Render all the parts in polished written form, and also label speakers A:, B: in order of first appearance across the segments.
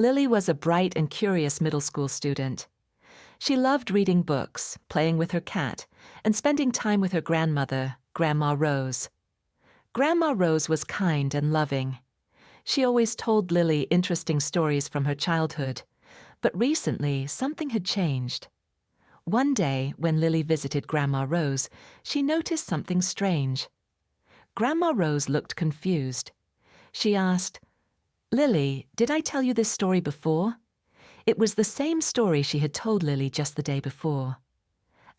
A: Lily was a bright and curious middle school student. She loved reading books, playing with her cat, and spending time with her grandmother, Grandma Rose. Grandma Rose was kind and loving. She always told Lily interesting stories from her childhood, but recently something had changed. One day, when Lily visited Grandma Rose, she noticed something strange. Grandma Rose looked confused. She asked, "Lily, did I tell you this story before?" It was the same story she had told Lily just the day before.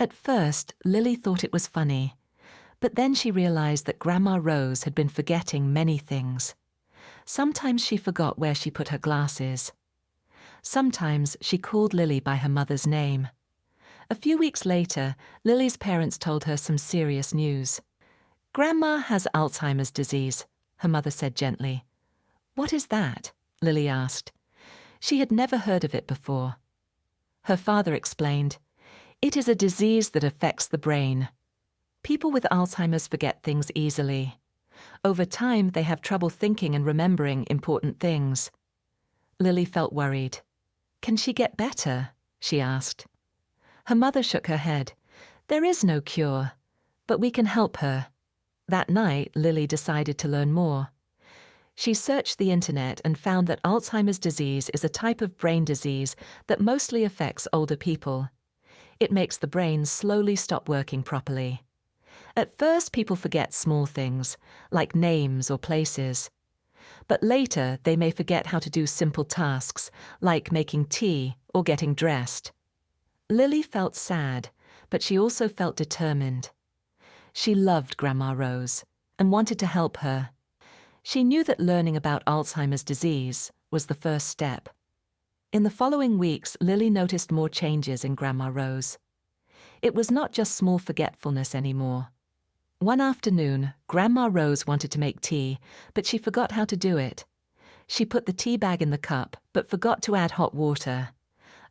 A: At first, Lily thought it was funny, but then she realized that Grandma Rose had been forgetting many things. Sometimes she forgot where she put her glasses. Sometimes she called Lily by her mother's name. A few weeks later, Lily's parents told her some serious news. "Grandma has Alzheimer's disease," her mother said gently. "What is that?" Lily asked. She had never heard of it before. Her father explained, "It is a disease that affects the brain. People with Alzheimer's forget things easily. Over time, they have trouble thinking and remembering important things." Lily felt worried. "Can she get better?" she asked. Her mother shook her head. "There is no cure, but we can help her." That night, Lily decided to learn more. She searched the internet and found that Alzheimer's disease is a type of brain disease that mostly affects older people. It makes the brain slowly stop working properly. At first, people forget small things, like names or places. But later, they may forget how to do simple tasks, like making tea or getting dressed. Lily felt sad, but she also felt determined. She loved Grandma Rose and wanted to help her. She knew that learning about Alzheimer's disease was the first step. In the following weeks, Lily noticed more changes in Grandma Rose. It was not just small forgetfulness anymore. One afternoon, Grandma Rose wanted to make tea, but she forgot how to do it. She put the tea bag in the cup, but forgot to add hot water.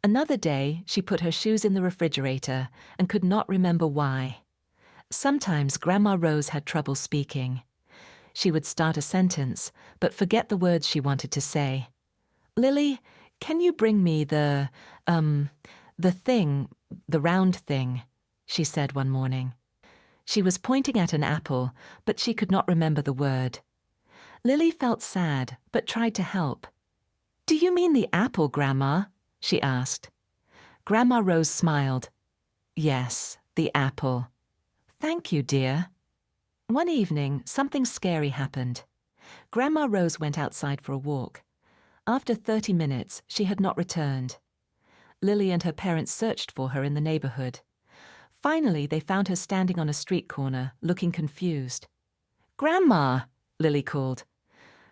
A: Another day, she put her shoes in the refrigerator and could not remember why. Sometimes Grandma Rose had trouble speaking. She would start a sentence, but forget the words she wanted to say. "Lily, can you bring me the round thing," she said one morning. She was pointing at an apple, but she could not remember the word. Lily felt sad, but tried to help. "Do you mean the apple, Grandma?" she asked. Grandma Rose smiled. "Yes, the apple. Thank you, dear." One evening, something scary happened. Grandma Rose went outside for a walk. After 30 minutes, she had not returned. Lily and her parents searched for her in the neighborhood. Finally, they found her standing on a street corner, looking confused. "Grandma!" Lily called.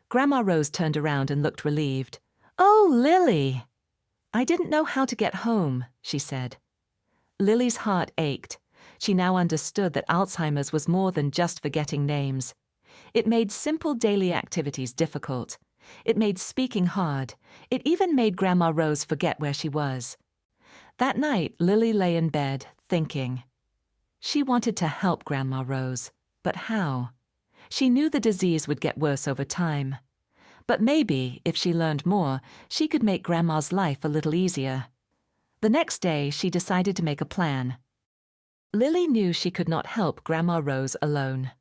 A: Grandma Rose turned around and looked relieved. "Oh, Lily!" "I didn't know how to get home," she said. Lily's heart ached. She now understood that Alzheimer's was more than just forgetting names. It made simple daily activities difficult. It made speaking hard. It even made Grandma Rose forget where she was. That night, Lily lay in bed, thinking. She wanted to help Grandma Rose, but how? She knew the disease would get worse over time. But maybe, if she learned more, she could make Grandma's life a little easier. The next day, she decided to make a plan. Lily knew she could not help Grandma Rose alone.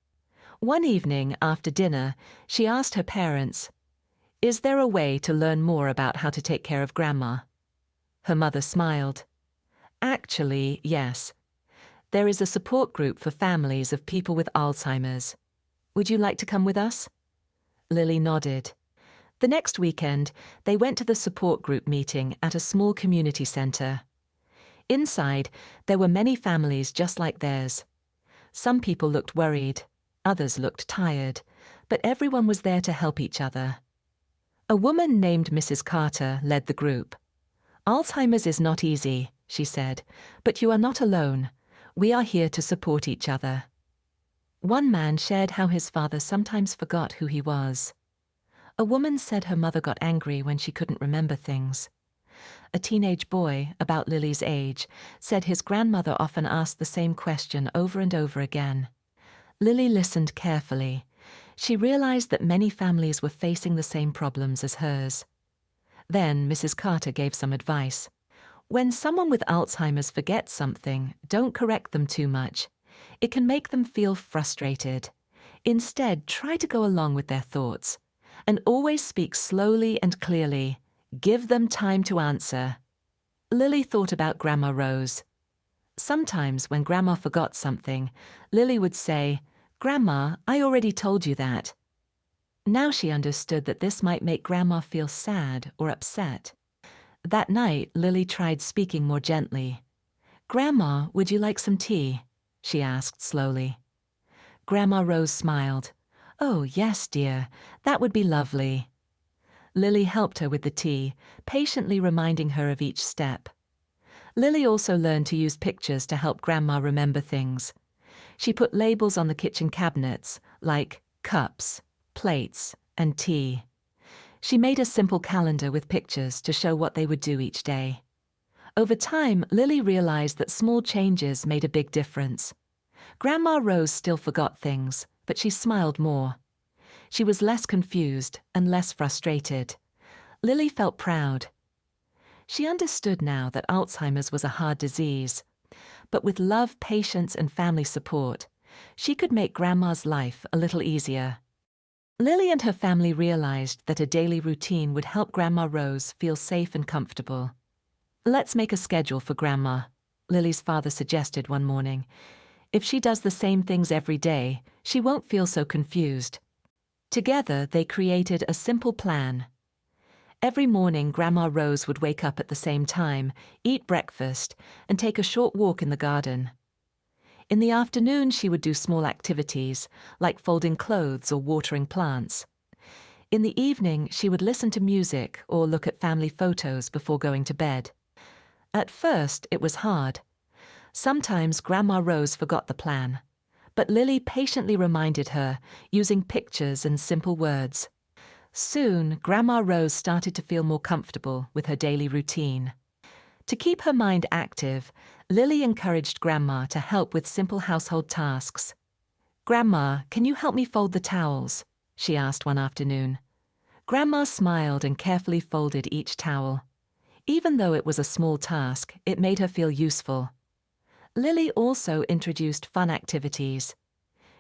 A: One evening, after dinner, she asked her parents, "Is there a way to learn more about how to take care of Grandma?" Her mother smiled. "Actually, yes. There is a support group for families of people with Alzheimer's. Would you like to come with us?" Lily nodded. The next weekend, they went to the support group meeting at a small community center. Inside, there were many families just like theirs. Some people looked worried, others looked tired, but everyone was there to help each other. A woman named Mrs. Carter led the group. "Alzheimer's is not easy," she said, "but you are not alone. We are here to support each other." One man shared how his father sometimes forgot who he was. A woman said her mother got angry when she couldn't remember things. A teenage boy, about Lily's age, said his grandmother often asked the same question over and over again. Lily listened carefully. She realized that many families were facing the same problems as hers. Then Mrs. Carter gave some advice. When someone with Alzheimer's forgets something, don't correct them too much. It can make them feel frustrated. Instead, try to go along with their thoughts. And always speak slowly and clearly. Give them time to answer. Lily thought about Grandma Rose. Sometimes when Grandma forgot something, Lily would say, "Grandma, I already told you that." Now she understood that this might make Grandma feel sad or upset. That night, Lily tried speaking more gently. "Grandma, would you like some tea?" she asked slowly. Grandma Rose smiled. "Oh, yes, dear, that would be lovely." Lily helped her with the tea, patiently reminding her of each step. Lily also learned to use pictures to help Grandma remember things. She put labels on the kitchen cabinets, like cups, plates, and tea. She made a simple calendar with pictures to show what they would do each day. Over time, Lily realized that small changes made a big difference. Grandma Rose still forgot things, but she smiled more. She was less confused and less frustrated. Lily felt proud. She understood now that Alzheimer's was a hard disease, but with love, patience, and family support, she could make Grandma's life a little easier. Lily and her family realized that a daily routine would help Grandma Rose feel safe and comfortable. "Let's make a schedule for Grandma," Lily's father suggested one morning. "If she does the same things every day, she won't feel so confused." Together, they created a simple plan. Every morning, Grandma Rose would wake up at the same time, eat breakfast, and take a short walk in the garden. In the afternoon, she would do small activities, like folding clothes or watering plants. In the evening, she would listen to music or look at family photos before going to bed. At first, it was hard. Sometimes Grandma Rose forgot the plan, but Lily patiently reminded her, using pictures and simple words. Soon, Grandma Rose started to feel more comfortable with her daily routine. To keep her mind active, Lily encouraged Grandma to help with simple household tasks. "Grandma, can you help me fold the towels?" she asked one afternoon. Grandma smiled and carefully folded each towel. Even though it was a small task, it made her feel useful. Lily also introduced fun activities.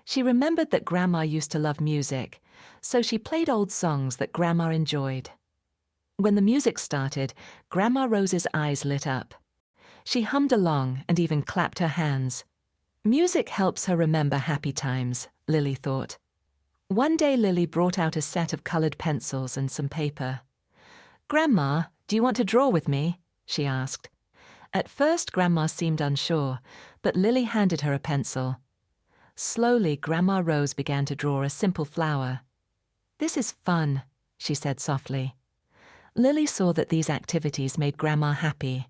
A: She remembered that Grandma used to love music, so she played old songs that Grandma enjoyed. When the music started, Grandma Rose's eyes lit up. She hummed along and even clapped her hands. Music helps her remember happy times, Lily thought. One day Lily brought out a set of colored pencils and some paper. "Grandma, do you want to draw with me?" she asked. At first, Grandma seemed unsure, but Lily handed her a pencil. Slowly, Grandma Rose began to draw a simple flower. "This is fun," she said softly. Lily saw that these activities made Grandma happy.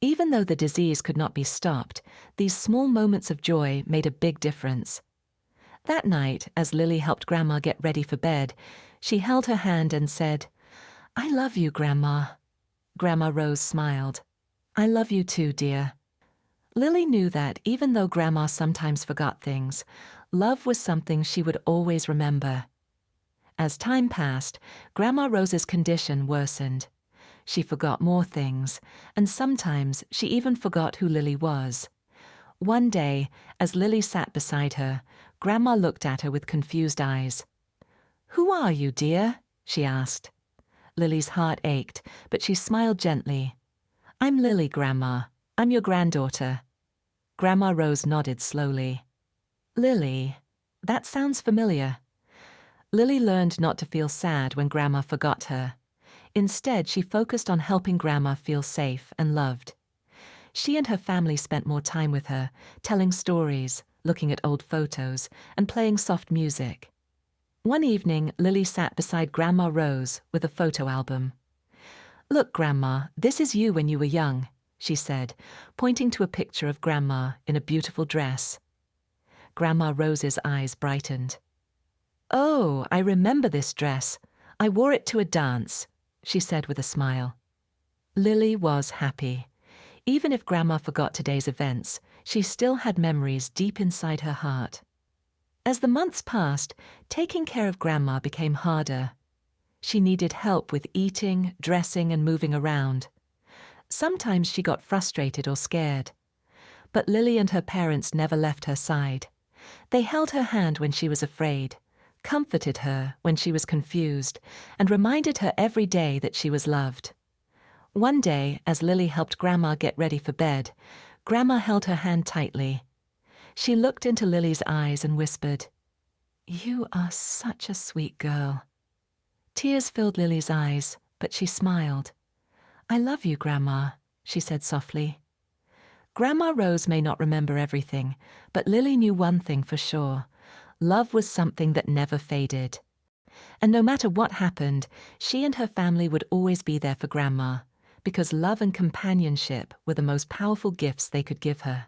A: Even though the disease could not be stopped, these small moments of joy made a big difference. That night, as Lily helped Grandma get ready for bed, she held her hand and said, "I love you, Grandma." Grandma Rose smiled. "I love you too, dear." Lily knew that even though Grandma sometimes forgot things, love was something she would always remember. As time passed, Grandma Rose's condition worsened. She forgot more things, and sometimes she even forgot who Lily was. One day, as Lily sat beside her, Grandma looked at her with confused eyes. "Who are you, dear?" she asked. Lily's heart ached, but she smiled gently. "I'm Lily, Grandma. I'm your granddaughter." Grandma Rose nodded slowly. "Lily, that sounds familiar." Lily learned not to feel sad when Grandma forgot her. Instead, she focused on helping Grandma feel safe and loved. She and her family spent more time with her, telling stories, looking at old photos, and playing soft music. One evening, Lily sat beside Grandma Rose with a photo album. "Look, Grandma, this is you when you were young," she said, pointing to a picture of Grandma in a beautiful dress. Grandma Rose's eyes brightened. "Oh, I remember this dress. I wore it to a dance," she said with a smile. Lily was happy. Even if Grandma forgot today's events, she still had memories deep inside her heart. As the months passed, taking care of Grandma became harder. She needed help with eating, dressing, and moving around. Sometimes she got frustrated or scared. But Lily and her parents never left her side. They held her hand when she was afraid, comforted her when she was confused, and reminded her every day that she was loved. One day, as Lily helped Grandma get ready for bed, Grandma held her hand tightly. She looked into Lily's eyes and whispered, "You are such a sweet girl." Tears filled Lily's eyes, but she smiled. "I love you, Grandma," she said softly. Grandma Rose may not remember everything, but Lily knew one thing for sure. Love was something that never faded. And no matter what happened, she and her family would always be there for Grandma, because love and companionship were the most powerful gifts they could give her.